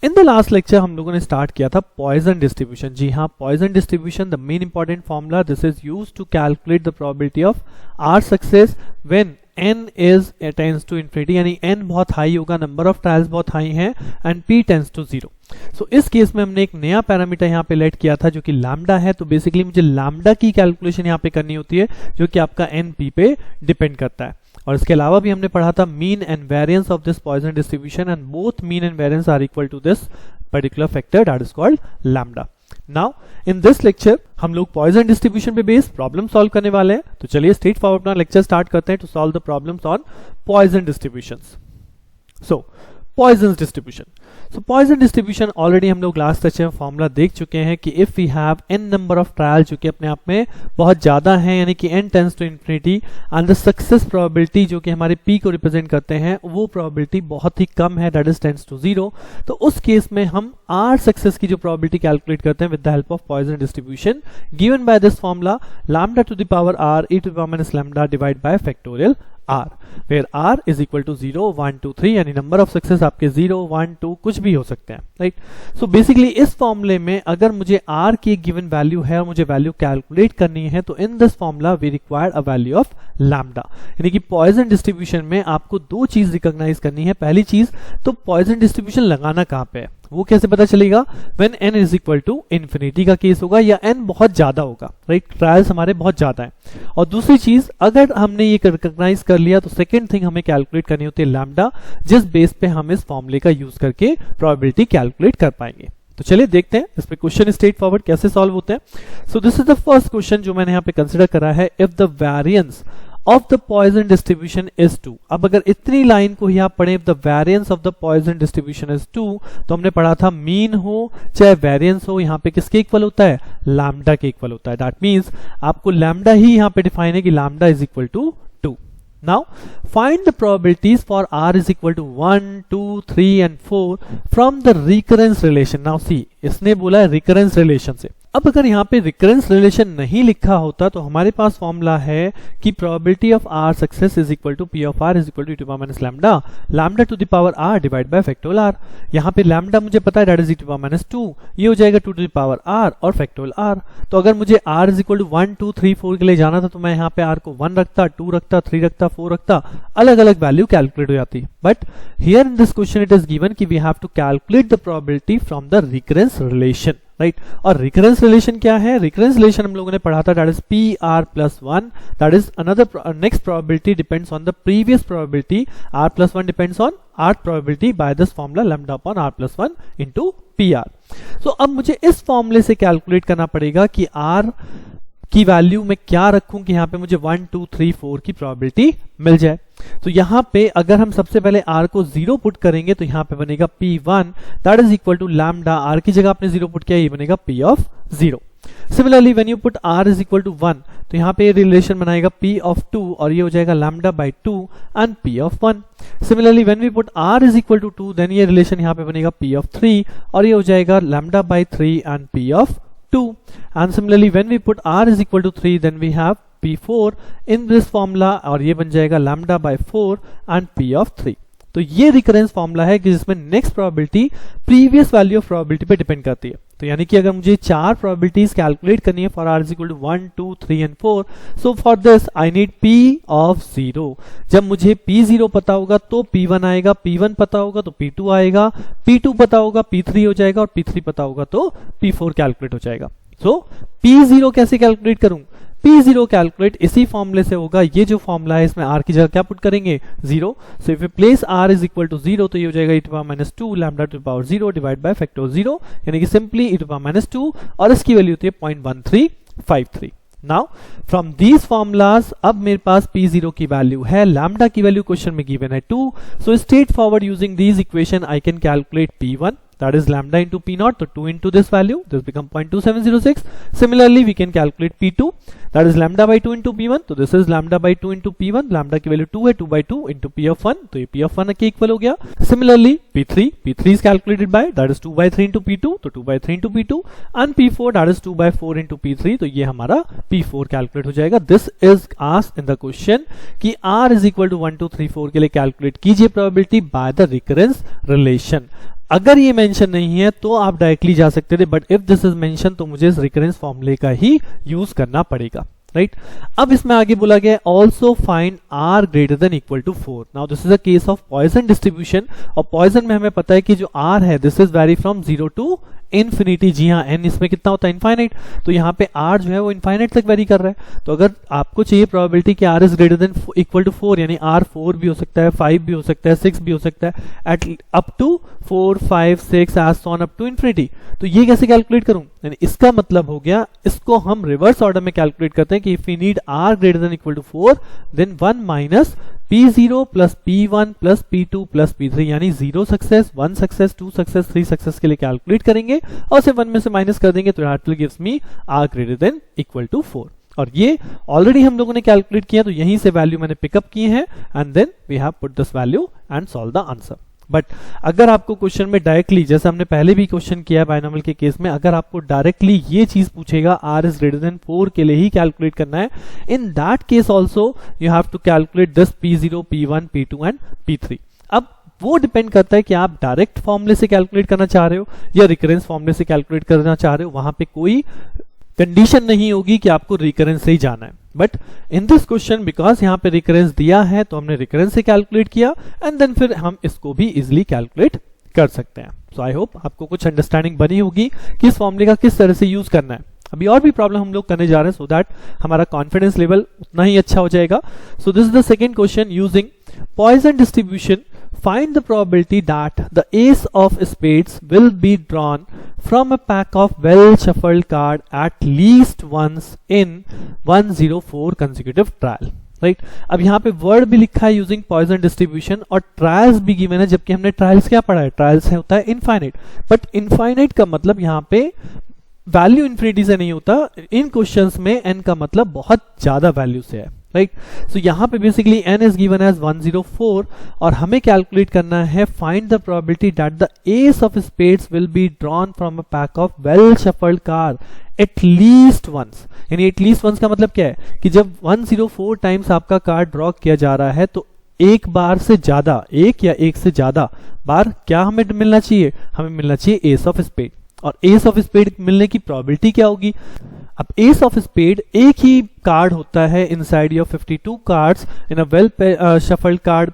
In the last lecture हम लोगों ने स्टार्ट किया था पॉइजन डिस्ट्रीब्यूशन। जी हाँ, Poisson distribution the main important formula this is used to calculate the probability of R success when n is tends to infinity, यानी n बहुत high होगा, नंबर ऑफ ट्रायल्स बहुत हाई हैं and p tends to 0। So इस case में हमने एक नया पैरामीटर यहाँ पे लेट किया था जो कि लैम्डा है। तो बेसिकली मुझे लैम्डा की कैलकुलेशन यहाँ पे करनी होती है जो कि आपका np पे डिपेंड करता है। और इसके अलावा भी हमने पढ़ा था mean and variance of this Poisson distribution and both mean and variance are equal to this particular factor that is called lambda. Now in this lecture हम लोग पॉइजन डिस्ट्रीब्यूशन पे बेस्ड प्रॉब्लम सॉल्व करने वाले हैं। तो चलिए straight forward अपना lecture start करते हैं to solve the problems on Poisson distributions. So Poisson distribution, so Poisson distribution already हम लोग लास्ट लेक्चर में फॉर्मूला देख चुके हैं कि if we have n number of trial जो कि अपने आप में बहुत ज्यादा है, यानी कि n tends to infinity and the success probability जो कि हमारे p को रिप्रेजेंट करते हैं वो प्रोबेबिलिटी बहुत ही कम है, दैट इज टेंड्स टू 0। तो उस केस में हम r सक्सेस की जो प्रोबेबिलिटी कैलकुलेट करते हैं with the help of Poisson distribution given by this formula lambda to the power r e to the power minus lambda divide by factorial r, where r is equal to 0, 1, 2, 3 यानी number of success आपके 0, 1, 2 कुछ भी हो सकते हैं, right. So basically इस फॉर्मूले में अगर मुझे r की एक गिवन वैल्यू है और मुझे वैल्यू कैलकुलेट करनी है तो in this formula we require a value of lambda. यानी कि पॉइजन डिस्ट्रीब्यूशन में आपको दो चीज रिकॉग्नाइज करनी है। पहली चीज तो पॉइजन डिस्ट्रीब्यूशन लगाना कहां पे है वो कैसे पता चलेगा, when n is equal to infinity का केस होगा या n बहुत ज्यादा होगा, राइट, ट्रायल्स हमारे बहुत ज्यादा है। और दूसरी चीज अगर हमने ये रिकॉग्नाइज कर लिया तो सेकंड थिंग हमें कैलकुलेट करनी होती है लैम्डा, जिस बेस पे हम इस फॉर्मूले का यूज करके प्रोबेबिलिटी कैलकुलेट कर पाएंगे। तो चलिए देखते हैं इस पे क्वेश्चन स्ट्रेट फॉरवर्ड कैसे सॉल्व होते हैं। So this is the first question जो मैंने यहाँ पे कंसिडर करा है, if the variance of the Poisson distribution is 2। अब अगर इतनी लाइन को ही आप पढ़ें, if the variance of the Poisson distribution is 2, तो हमने पढ़ा था मीन हो चाहे वेरिएंस हो यहाँ पे किसके इक्वल होता है, लैम्डा के इक्वल होता है। दैट मीन्स आपको लैम्डा ही यहाँ पे डिफाइन है कि lambda is equal to 2। Now find the probabilities for r is equal to 1, 2, 3 and 4 from the recurrence relation। Now see, इसने बोला है रिकरेंस रिलेशन से। अब अगर यहाँ पे रिकरेंस रिलेशन नहीं लिखा होता तो हमारे पास फॉर्मूला है कि probability of R success is equal to P of R is equal to e to power minus lambda, lambda to the power R divide by factorial R. यहाँ पे लैम्डा मुझे पता है that is e to power minus 2, ये हो जाएगा 2 to the power R और factorial R. तो अगर मुझे आर इज इक्वल टू 1, 2, 3, 4 के लिए जाना था तो मैं यहाँ पे आर को 1 रखता, 2 रखता, 3 रखता, 4 रखता, अलग अलग वैल्यू कैलकुलेट हो जाती। But here in this question it is given कि we have to calculate the probability from the recurrence relation, right. और रिकरेंस रिलेशन क्या है, रिकरेंस रिलेशन हम लोगों ने पढ़ा था that is P R plus 1, that is another next probability depends on the previous probability, R plus 1 depends on R probability by this formula lambda upon R plus 1 into P are. सो अब मुझे इस फॉर्मूले से calculate करना पड़ेगा कि are की value में क्या रखूं कि यहाँ पे मुझे 1, 2, 3, 4 की प्रोबेबिलिटी मिल जाए। तो यहाँ पे अगर हम सबसे पहले r को 0 पुट करेंगे तो यहाँ पे बनेगा p1 that is equal to lambda, r की जगह आपने 0 पुट किया, ये बनेगा p of 0। Similarly when you put r is equal to 1 तो यहाँ पे रिलेशन बनाएगा p ऑफ 2 और ये हो जाएगा lambda by 2 and p of 1। Similarly when we put r is equal to 2 then ये रिलेशन यहाँ पे बनेगा p ऑफ 3 और ये हो जाएगा lambda bye 3 and p of 2। And similarly when we put r is equal to 3 then we have p4 in this formula और ये बन जाएगा lambda by 4 and p of 3। तो ये रिकरेंस फॉर्मूला है कि जिसमें next probability previous value of probability पे डिपेंड करती है। तो यानी कि अगर मुझे 4 प्रोबेबिलिटीज कैलकुलेट करनी है for r is equal to 1, 2, 3 and 4, so for this I need p of 0। जब मुझे p0 पता होगा तो p1 आएगा, p1 पता होगा तो p2 आएगा, p2 पता होगा p3 हो जाएगा और p3 पता होगा तो p4 कैलकुलेट हो जाएगा। सो p0 कैसे कैलकुलेट करूं, p0 कैलकुलेट इसी फॉर्मूले से होगा। ये जो फॉर्मूला है इसमें r की जगह क्या पुट करेंगे 0। So if you place r is equal to 0 तो ये हो जाएगा e to power minus 2 lambda to power 0 divide by factor 0, यानी कि simply e to power minus 2 और इसकी वैल्यू होती है 0.1353। नाउ फ्रॉम दीज फॉर्मूलाज अब मेरे पास p0 की वैल्यू है, लैम्डा की वैल्यू क्वेश्चन में गिवन है 2। So straight forward using these equation I can calculate p1 that is lambda into p naught, so 2 into this value, this become 0.2706. Similarly we can calculate p2 that is lambda by 2 into p1, so this is lambda by 2 into p1, lambda की value 2 है, 2 by 2 into p of 1, तो ये p of 1 के equal हो गया। Similarly p3 is calculated by that is 2 by 3 into p2, तो 2 by 3 into p2 and p4 that is 2 by 4 into p3, तो ये हमारा p4 कैलकुलेट हो जाएगा। This is asked in the question कि r is equal to 1 2 3 4 के लिए calculate कीजिए probability by the recurrence relation. अगर ये मेंशन नहीं है तो आप डायरेक्टली जा सकते थे, but if this is mention तो मुझे इस रिकरेंस फॉर्मूले का ही यूज करना पड़ेगा, राइट। अब इसमें आगे बोला गया also find R greater than equal to 4। Now this is a case of Poisson distribution, और पॉइसन में हमें पता है कि जो आर है this is very from 0 to infinity. जी हाँ, एन इसमें कितना होता है, इनफाइनाइट, तो यहाँ पे आर जो है वो इनफाइनाइट तक वेरी कर रहा है। तो अगर आपको चाहिए प्रोबेबिलिटी कि R is greater than equal to 4, यानी आर 4 भी हो सकता है, 5 भी हो सकता है, 6 भी हो सकता है, at up to 4 5 6 as on up to infinity. तो ये कैसे कैलकुलेट करूं, यानी इसका मतलब हो गया इसको हम रिवर्स ऑर्डर में कैलकुलेट करते हैं कि if we need R greater than equal to 4 then 1 minus P0 plus P1 plus P2 plus P3, यानी 0 सक्सेस, 1 सक्सेस, 2 सक्सेस, 3 सक्सेस के लिए कैलकुलेट करेंगे और सिर्फ 1 में से माइनस कर देंगे, तो that will gives me R greater than equal to 4। और ये ऑलरेडी हम लोगों ने कैलकुलेट किया, तो यहीं से वैल्यू मैंने पिकअप की है and then we have put this value and solve the answer. But अगर आपको क्वेश्चन में डायरेक्टली, जैसे हमने पहले भी क्वेश्चन किया बाइनोमियल के केस में, अगर आपको डायरेक्टली ये चीज पूछेगा आर इज ग्रेटर देन 4 के लिए ही कैलकुलेट करना है, in that case also you have to calculate this P0 P1 P2 and P3। अब वो डिपेंड करता है कि आप डायरेक्ट फॉर्मूले से कैलकुलेट करना चाह रहे हो या रिकरेंस फॉर्मूले से कैलकुलेट करना चाह रहे हो। वहां पे कोई कंडीशन नहीं होगी कि आपको रिकरेंस से ही जाना है, but in this question because यहाँ पे रिकरेंस दिया है तो हमने रिकरेंस से कैलकुलेट किया एंड देन फिर हम इसको भी इजिली कैलकुलेट कर सकते हैं। सो आई होप आपको कुछ अंडरस्टैंडिंग बनी होगी कि इस फॉर्मूले का किस तरह से यूज करना है। अभी और भी प्रॉब्लम हम लोग करने जा रहे हैं सो दैट हमारा कॉन्फिडेंस लेवल उतना ही अच्छा हो जाएगा। So this is the second question, using Poisson distribution find the probability that the ace of spades will be drawn from a pack of well shuffled card at least once in 104 consecutive trial, right. अब यहाँ पे word भी लिखा है using Poisson distribution और trials भी given है, जबकि हमने ट्रायल्स क्या पढ़ा है, ट्रायल्स है होता है इनफाइनाइट, बट इनफाइनाइट का मतलब यहाँ पे वैल्यू इन्फिनिटी से नहीं होता, इन क्वेश्चंस में n का मतलब बहुत ज्यादा वैल्यू से है, राइट। सो यहाँ पे basically n is given as 104 और हमें कैलकुलेट करना है find the probability that the ace of spades will be drawn from a pack of well shuffled card at least once. यानी एट लीस्ट वंस का मतलब क्या है कि जब 104 टाइम्स आपका कार्ड ड्रॉ किया जा रहा है तो एक बार से ज्यादा, एक या एक से ज्यादा बार क्या हमें मिलना चाहिए, हमें मिलना चाहिए एस ऑफ स्पेड। और एस ऑफ स्पेड मिलने की प्रोबेबिलिटी क्या होगी, अब एस ऑफ स्पेड एक ही कार्ड होता है inside your 52 cards in a well shuffled card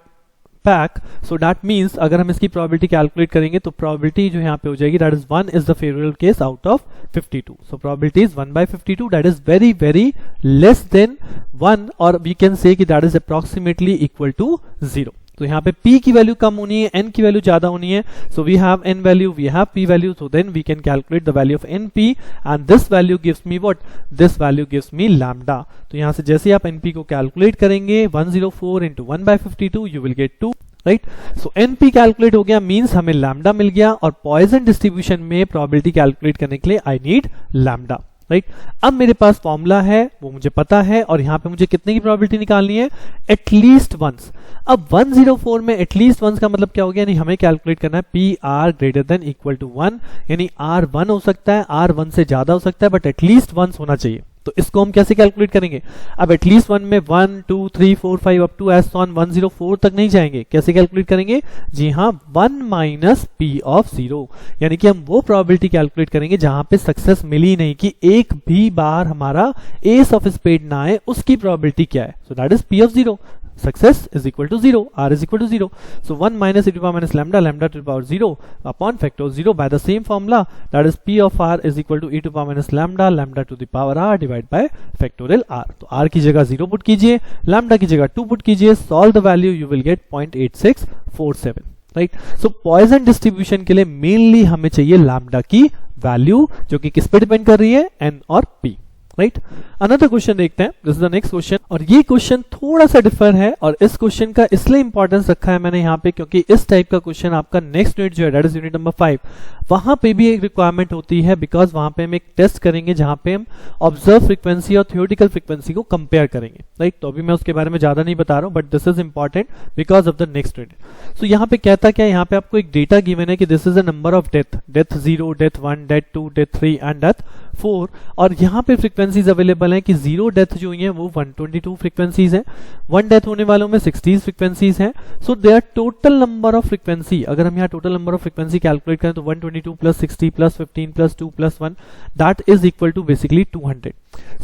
pack. So that means अगर हम इसकी प्रोबेबिलिटी कैलकुलेट करेंगे तो प्रोबेबिलिटी जो यहाँ पे हो जाएगी that is 1 is the favourable case out of 52। So probability is 1/52, that is very very less than 1 और वी कैन से कि that is approximately equal to 0। तो यहाँ पे p की वैल्यू कम होनी है, n की वैल्यू ज्यादा होनी है। So we have n value, we have p value, so then we can calculate the value of np and this value gives me what, this value gives me lambda. तो यहाँ से जैसे आप np को calculate करेंगे 104 into 1/52 you will get 2, right. So np calculate हो गया, means हमें लैम्डा मिल गया और पॉइसन डिस्ट्रीब्यूशन में प्रोबेबिलिटी कैलकुलेट करने के लिए आई नीड लैम्डा, राइट। अब मेरे पास फॉर्मूला है वो मुझे पता है और यहाँ पे मुझे कितने की प्रोबेबिलिटी निकालनी है, एटलीस्ट वंस। अब 104 में एटलीस्ट वंस का मतलब क्या हो गया, यानी हमें कैलकुलेट करना है P R greater than equal to 1, यानी आर 1 हो सकता है, आर 1 से ज्यादा हो सकता है, बट एटलीस्ट वंस होना चाहिए। तो इसको हम कैसे कैलकुलेट करेंगे, अब एटलीस्ट 1 में 1 2 3 4 5 अप टू एस ऑन 104 तक नहीं जाएंगे, कैसे कैलकुलेट करेंगे, जी हाँ 1 माइनस पी ऑफ 0, यानी कि हम वो प्रोबेबिलिटी कैलकुलेट करेंगे जहां पे सक्सेस मिली नहीं, कि एक भी बार हमारा एस ऑफ स्पेड ना आए, उसकी प्रोबेबिलिटी क्या है, so that is P of 0, success is equal to 0, r is equal to 0. So 1 minus e to the power minus lambda, lambda to the power 0 upon factor 0 by the same formula, that is p of r is equal to e to the power minus lambda, lambda to the power r divided by factorial r. तो r की जगह 0 put कीजिए, lambda की जगह 2 put कीजिए, solve the value you will get 0.8647, right. So Poisson distribution के लिए mainly हमें चाहिए लैम्डा की वैल्यू जो कि किस पे डिपेंड कर रही है, n और p, राइट। अनदर क्वेश्चन देखते हैं, this is the next question और ये क्वेश्चन थोड़ा सा डिफर है और इस क्वेश्चन का इसलिए इंपॉर्टेंस रखा है मैंने यहाँ पे क्योंकि इस टाइप का क्वेश्चन आपका नेक्स्ट यूनिट जो है दैट इज यूनिट नंबर 5, वहां पे भी एक रिक्वायरमेंट होती है, बिकॉज वहां पे हम एक टेस्ट करेंगे जहां पे हम ऑब्जर्व फ्रीक्वेंसी और थ्योरेटिकल फ्रीक्वेंसी को कंपेयर करेंगे, राइट। तो अभी मैं उसके बारे में ज्यादा नहीं बता रहा हूं, but this is important because of the next unit. So यहाँ पे कहता क्या है, यहाँ पे आपको एक डेटा गिवन है कि this is a number of death, death 0, death 1, death 2, death 3 and death 4 और यहाँ पे फ्रीक्वेंसीज अवेलेबल हैं कि 0 डेथ जो हुई है वो 122 फ्रीक्वेंसीज हैं, 1 डेथ होने वालों में 60 फ्रीक्वेंसीज हैं। So there total number of frequency, अगर हम यहाँ total number of frequency calculate करें तो 122 plus 60 plus 15 plus 2 plus 1 that is equal to basically 200।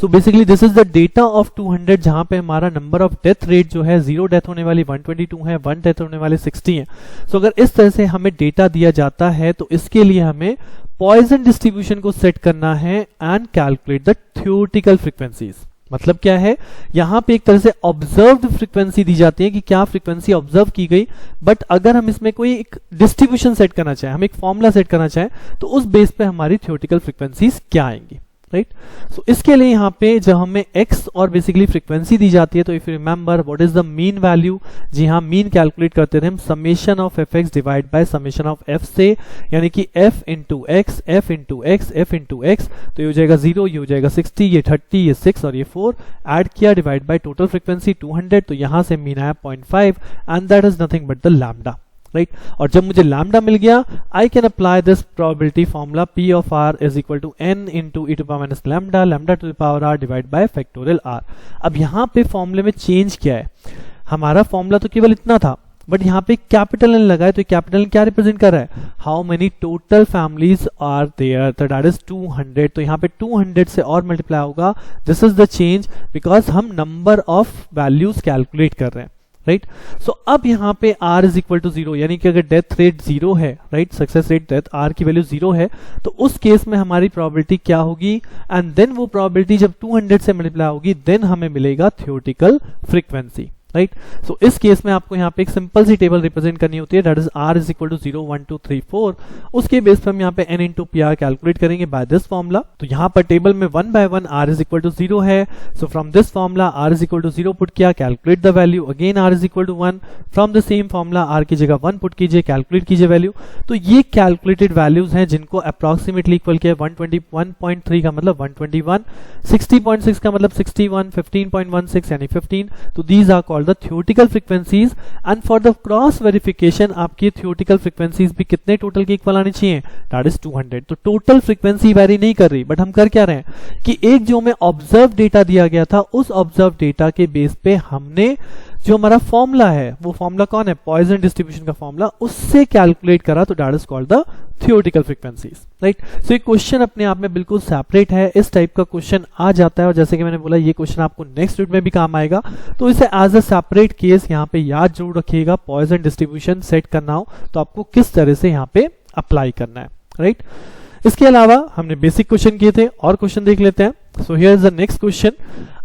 So basically this is the data of 200 जहां पे हमारा नंबर ऑफ डेथ रेट जो है 0 डेथ होने वाली 122 है, 1 डेथ होने वाले 60 है। सो अगर इस तरह से हमें डेटा दिया जाता है तो इसके लिए हमें पॉइजन डिस्ट्रीब्यूशन को सेट करना है and calculate the theoretical frequencies. मतलब क्या है, यहां पे एक तरह से ऑब्जर्व्ड फ्रीक्वेंसी दी जाती है कि क्या फ्रीक्वेंसी ऑब्जर्व की गई, बट अगर हम इसमें कोई एक डिस्ट्रीब्यूशन सेट करना चाहें, हम एक फॉर्मूला सेट करना चाहें तो उस बेस पे हमारी थ्योरेटिकल फ्रीक्वेंसीज क्या आएंगी, राइट। सो इसके लिए यहाँ पे जब हमें x और बेसिकली फ्रीक्वेंसी दी जाती है तो if you remember what is the mean value, जी हाँ मीन कैलकुलेट करते थे हम summation of fx divide by summation of f से, यानी कि f into X F into X F into X, तो ये हो जाएगा 0, ये हो जाएगा 60, ये 30, ये 6 और ये 4 ऐड किया डिवाइड बाय टोटल फ्रीक्वेंसी 200, तो यहां से मीन आया 0.5 and that is nothing but the lambda, right. और जब मुझे लैम्डा मिल गया I can apply this probability formula P of R is equal to n into e to power minus lambda, lambda to the power R divide by factorial R। अब यहाँ पे फॉर्मूले में चेंज क्या है, हमारा फॉर्मूला तो केवल इतना था बट यहाँ पे कैपिटल N लगा है, तो कैपिटल N क्या रिप्रेजेंट कर रहा है, how many total families are there, तो दैट इज 200। तो यहाँ पे 200 से और मल्टीप्लाई होगा, this is the change because हम नंबर ऑफ वैल्यूज कैलकुलेट कर रहे हैं, राइट। सो अब यहाँ पे R इज इक्वल टू 0, यानी कि अगर डेथ रेट 0 है, right, success rate death R की वैल्यू 0 है, तो उस केस में हमारी प्रोबेबिलिटी क्या होगी, एंड देन वो प्रोबेबिलिटी जब 200 से मल्टीप्लाई होगी देन हमें मिलेगा थ्योरेटिकल फ्रीक्वेंसी, राइट। सो इस केस में आपको यहाँ पे एक सिंपल सी टेबल रिप्रेजेंट करनी होती है, that is R is equal to 0 1 2 3 4। उसके बेस पर हम यहाँ पे n into P R calculate करेंगे बाय दिस फॉर्मूला। तो यहाँ पर टेबल में 1 by 1 R is equal to 0 है, so from this formula R is equal to 0 put किया, calculate the value, again R is equal to 1, from the same formula R की जगह 1 put कीजिए, calculate कीजिए वैल्यू। तो ये calculated values हैं जिनको अप्रोक्सीमेटली इक्वल किया, 121.3 का मतलब 121, 60.6 का मतलब 61, 15.16 यानी 15। तो these are called the theoretical frequencies and for the cross verification आपकी थ्योरेटिकल फ्रीक्वेंसीज भी कितने टोटल के इक्वल आनी चाहिए, दैट इज 200। तो टोटल फ्रीक्वेंसी वेरी नहीं कर रही, बट हम कर क्या रहे हैं कि एक जो हमें ऑब्जर्व डेटा दिया गया था उस ऑब्जर्व डेटा के बेस पे हमने जो हमारा फॉर्मूला है, वो फॉर्मूला कौन है, पॉइजन डिस्ट्रीब्यूशन का फॉर्मूला, उससे कैलकुलेट करा, तो that is called the theoretical frequencies, right. So ये क्वेश्चन अपने आप में बिल्कुल सेपरेट है, इस टाइप का क्वेश्चन आ जाता है और जैसे कि मैंने बोला ये क्वेश्चन आपको नेक्स्ट यूनिट में भी काम आएगा, तो इसे एज अ सेपरेट केस यहाँ पे याद जरूर रखिएगा। पॉइजन डिस्ट्रीब्यूशन सेट करना हो तो आपको किस तरह से यहाँ पे अप्लाई करना है, राइट। इसके अलावा हमने बेसिक क्वेश्चन किए थे और क्वेश्चन देख लेते हैं। So here is the next question,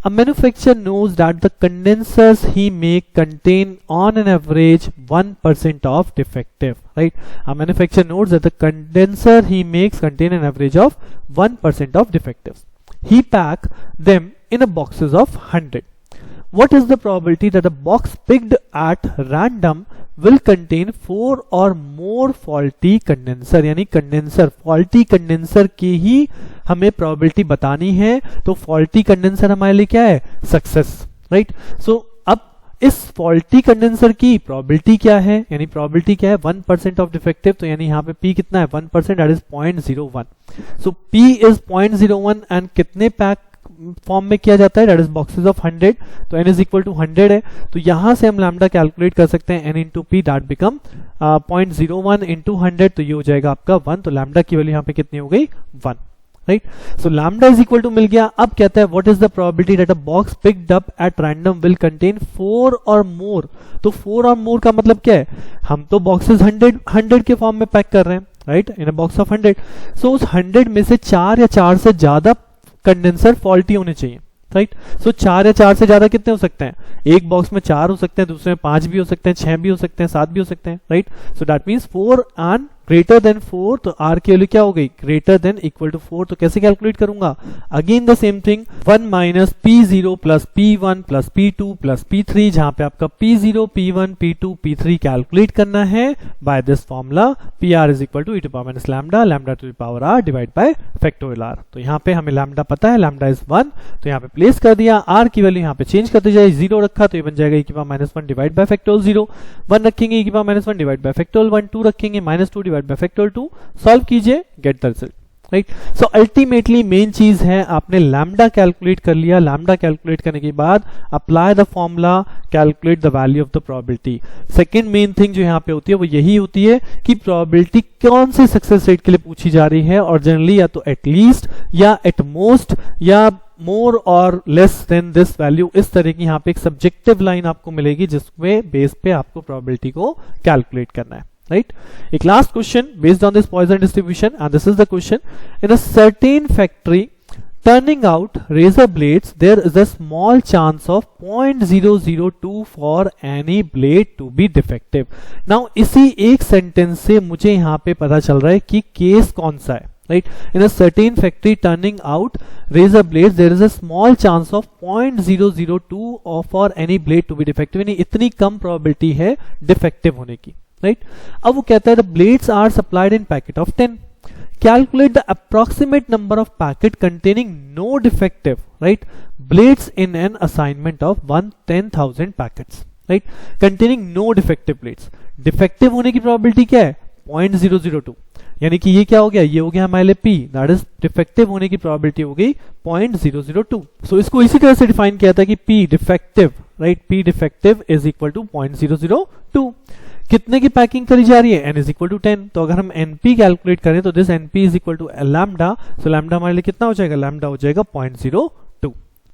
a manufacturer knows that the condensers he make contain on an average 1% of defective, right? A manufacturer knows that the condenser he makes contain an average of 1% of defectives. He pack them in a boxes of 100. What is the probability that a box picked at random will contain 4 or more faulty condenser, यानी condenser, faulty condenser की ही हमें probability बतानी है, तो faulty condenser हमारे लिए क्या है, सक्सेस, राइट। सो अब इस फॉल्टी कंडेंसर की प्रोबेबिलिटी क्या है, यानी प्रोबेबिलिटी क्या है 1% ऑफ डिफेक्टिव, तो यानी यहाँ पे P कितना है 1%, that is 0.01। So P is 0.01 and कितने पैक फॉर्म में किया जाता है, दैट इज बॉक्सेस ऑफ 100, तो n इज इक्वल टू 100 है, तो यहां से हम लैम्डा कैलकुलेट कर सकते हैं, n into P that become 0.01 into 100, तो ये हो जाएगा आपका 1, तो लैम्डा की वैल्यू यहाँ पे कितनी हो गई 1, right. So lambda is equal to मिल गया। अब कहता है what is the probability that a box picked up at random will contain 4 और मोर, तो 4 और मोर का मतलब क्या है, हम तो बॉक्सेस 100 के फॉर्म में पैक कर रहे हैं, right, in a box of 100। सो उस 100 में से 4 या 4 से ज्यादा कंडेंसर फॉल्टी होने चाहिए, राइट। सो 4 या 4 से ज्यादा कितने हो सकते हैं, एक बॉक्स में 4 हो सकते हैं, दूसरे में 5 भी हो सकते हैं, 6 भी हो सकते हैं, 7 भी हो सकते हैं, right. So that means 4 and greater than 4, तो R की वैल्यू क्या हो गई, ग्रेटर देन इक्वल टू 4, तो कैसे कैलकुलेट करूंगा, again the same thing, 1 minus P0 plus P1 plus P2 plus P3, जहां पे आपका P0 P1 P2 P3 calculate करना है by this formula PR is equal to e to power minus lambda, lambda to the power R divide by factorial R। तो यहाँ पे हमें lambda पता है, लैम्डा इज 1, तो यहाँ पे प्लेस कर दिया, R की वैल्यू यहाँ पे चेंज करते जाए, 0 रखा तो ये बन जाएगा e की power minus 1 divide by factorial 0, 1 रखेंगे e की power minus 1 divide by factorial 1, 2 रखेंगे minus 2 divide by factorial 2, solve कीजिए, get the result. Right. So ultimately main चीज है आपने लैम्डा कैलकुलेट कर लिया, लैम्डा कैलकुलेट करने के बाद apply the formula, calculate the value of the probability. Second main thing जो यहाँ पे होती है वो यही होती है कि प्रोबेबिलिटी कौन से सक्सेस रेट के लिए पूछी जा रही है, और जनरली या तो एटलीस्ट या एट मोस्ट या मोर और लेस देन दिस वैल्यू, इस तरह की यहाँ पे एक सब्जेक्टिव लाइन आपको मिलेगी जिसमें बेस पे आपको प्रोबेबिलिटी को कैलकुलेट करना है, right? एक last question based on this Poisson distribution, and this is the question: in a certain factory turning out razor blades, there is a small chance of 0.002 for any blade to be defective. Now इसी एक sentence से मुझे यहाँ पे पता चल रहा है कि केस कौन सा है, right? In a certain factory turning out razor blades, there is a small chance of 0.002 for any blade to be defective. यानी इतनी कम probability है defective होने की, right? अब वो कहता है the blades are supplied in packet of 10. Calculate the approximate number of packet containing no defective, right, blades in an assignment of 10,000 packets, right, containing no defective blades. Defective होने की probability क्या है? 0.002. यानी कि ये क्या हो गया? ये हो गया हमारे लिए P, दैट इज डिफेक्टिव होने की प्रोबेबिलिटी हो गई 0.002. सो इसको इसी तरह से डिफाइन किया था कि P defective, right, P defective is equal to 0.002. कितने की पैकिंग करी जा रही है? n is equal to 10. तो अगर हम np कैलकुलेट करें तो this np is equal to lambda. So lambda हमारे लिए कितना हो जाएगा? लैम्डा हो जाएगा 0.02.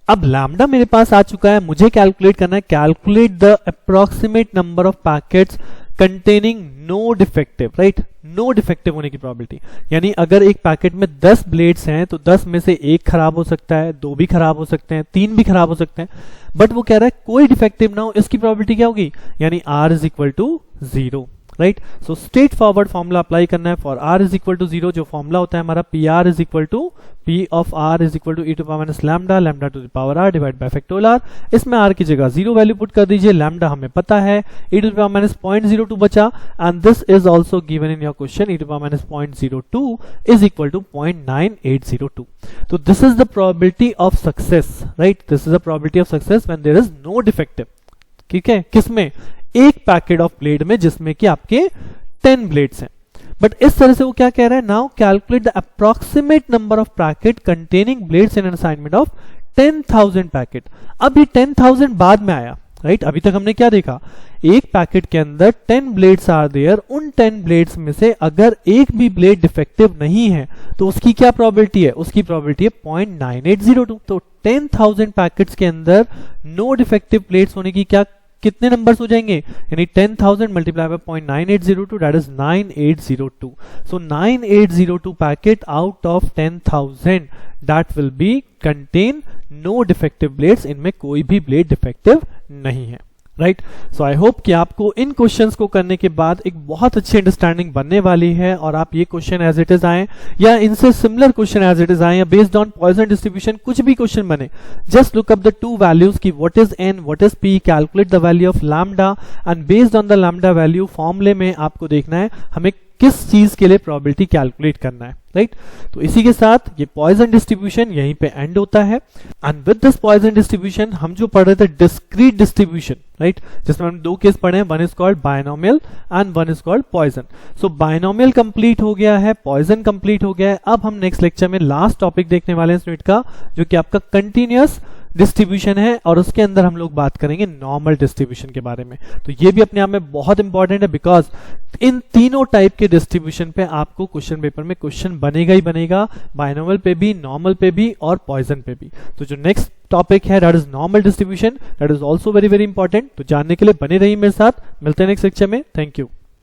अब लैम्डा मेरे पास आ चुका है, मुझे कैलकुलेट करना है, calculate the approximate number of packets containing no defective, right, no defective होने की प्रोबेबिलिटी. यानी अगर एक पैकेट में 10 ब्लेड्स हैं तो 10 में से एक खराब हो सकता है, 2 भी खराब हो सकते हैं, 3 भी खराब हो सकते हैं, बट वो कह रहा है कोई डिफेक्टिव ना हो, इसकी प्रोबेबिलिटी क्या होगी? यानी r is equal to 0, right. So straightforward formula apply करना है for r is equal to 0. जो फॉर्मूला होता है हमारा PR is equal to P of r is equal to e to power minus lambda, lambda to the power r divide by factorial r. इसमें r की जगह 0 value put कर दीजिए, lambda हमें पता है, e to the power minus 0.02 बचा, and this is also given in your question, e to the power minus 0.02 is equal to 0.9802. तो this is the probability of success, right, this is the probability of success when there is no defective. ठीक है, किसमें? एक packet of blade में जिसमें कि आपके 10 blades हैं. बट इस तरह से वो क्या कह रहा है? Now calculate the approximate number of packet containing blades in an assignment of 10,000 packet. अब ये 10,000 बाद में आया, राइट. अभी तक हमने क्या देखा? एक पैकेट के अंदर 10 ब्लेड्स आर देयर. उन 10 ब्लेड्स में से अगर एक भी ब्लेड डिफेक्टिव नहीं है तो उसकी क्या प्रोबेबिलिटी है? उसकी प्रोबेबिलिटी है 0.9802. तो 10,000 पैकेट्स के अंदर नो डिफेक्टिव ब्लेड्स होने की क्या कितने नंबर्स हो जाएंगे? यानी 10,000 मल्टीप्लाई बाय 0.9802, दैट इज 9802. सो 9802 packet out of 10,000 that will be contain no defective blades. इनमें कोई भी ब्लेड डिफेक्टिव नहीं है, राइट. सो आई होप कि आपको इन क्वेश्चंस को करने के बाद एक बहुत अच्छी अंडरस्टैंडिंग बनने वाली है और आप ये क्वेश्चन एज इट इज आए या इनसे similar question as it is आए या बेस्ड ऑन पॉइसन डिस्ट्रीब्यूशन कुछ भी क्वेश्चन बने, just look up the two values की what is n, what is p, calculate the value of lambda, and based on the lambda value फॉर्मूले में आपको देखना है हमें किस चीज के लिए प्रोबेबिलिटी कैलकुलेट करना है, राइट. तो इसी के साथ ये पॉइसन डिस्ट्रीब्यूशन यहीं पे एंड होता है. And with this Poisson distribution हम जो पढ़ रहे थे डिस्क्रीट डिस्ट्रीब्यूशन, राइट, जिसमें हम 2 केस पढ़े हैं, one is called binomial and one is called Poisson. So binomial complete हो गया है, पॉइसन कंप्लीट हो गया है. अब हम नेक्स्ट लेक्चर में लास्ट टॉपिक देखने वाले हैं स्टूडेंट का, जो कि आपका कंटिन्यूअस डिस्ट्रीब्यूशन है, और उसके अंदर हम लोग बात करेंगे नॉर्मल डिस्ट्रीब्यूशन के बारे में. तो ये भी अपने आप में बहुत इंपॉर्टेंट है, बिकॉज इन तीनों टाइप के डिस्ट्रीब्यूशन पे आपको क्वेश्चन पेपर में क्वेश्चन बनेगा ही बनेगा, बायनोमियल पे भी, नॉर्मल पे भी और पॉइसन पे भी. तो जो नेक्स्ट टॉपिक है that is normal distribution, that is also very very important. तो जानने के लिए बने रहिए मेरे साथ, मिलते हैं नेक्स्ट लेक्चर में. Thank you.